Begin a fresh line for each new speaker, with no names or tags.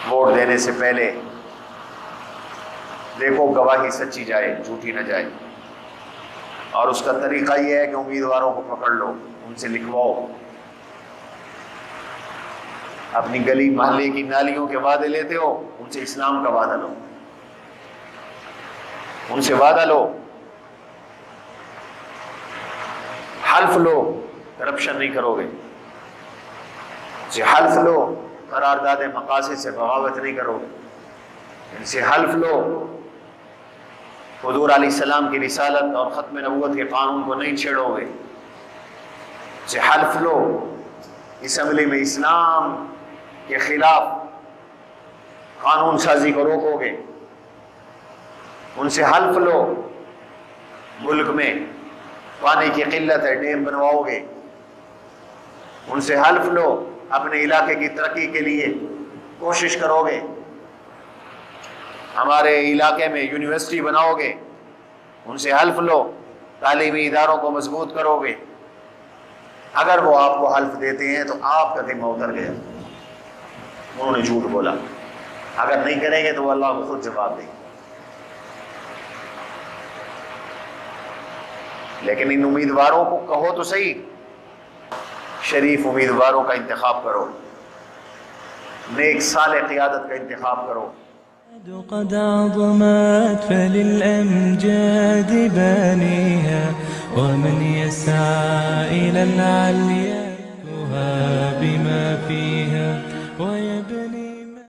Vote دینے سے پہلے دیکھو گواہی سچی جائے جھوٹی نہ جائے، اور اس کا طریقہ یہ ہے کہ امیدواروں کو پکڑ لو، ان سے لکھواؤ، اپنی گلی محلے کی نالیوں کے وعدے لیتے ہو، ان سے اسلام کا وعدہ لو، ان سے وعدہ لو، حلف لو کرپشن نہیں کرو گے، ان سے حلف لو قرارداد مقاصد سے بغاوت نہیں کرو گے، ان سے حلف لو حضور علیہ السلام کی رسالت اور ختم نبوت کے قانون کو نہیں چھیڑو گے، ان سے حلف لو اسمبلی میں اسلام کے خلاف قانون سازی کو روکو گے، ان سے حلف لو ملک میں پانی کی قلت ہے ڈیم بنواؤ گے، ان سے حلف لو اپنے علاقے کی ترقی کے لیے کوشش کرو گے، ہمارے علاقے میں یونیورسٹی بناؤ گے، ان سے حلف لو تعلیمی اداروں کو مضبوط کرو گے۔ اگر وہ آپ کو حلف دیتے ہیں تو آپ کا ذمہ اتر گیا، انہوں نے جھوٹ بولا، اگر نہیں کریں گے تو وہ اللہ کو خود جواب دیں گے۔ لیکن ان امیدواروں کو کہو تو صحیح، شریف امیدواروں کا انتخاب کرو، نیک صالح قیادت کا انتخاب کرو۔
قد عظمت فللأمجاد بانيها، ومن يسعى إلى العليا بما فيها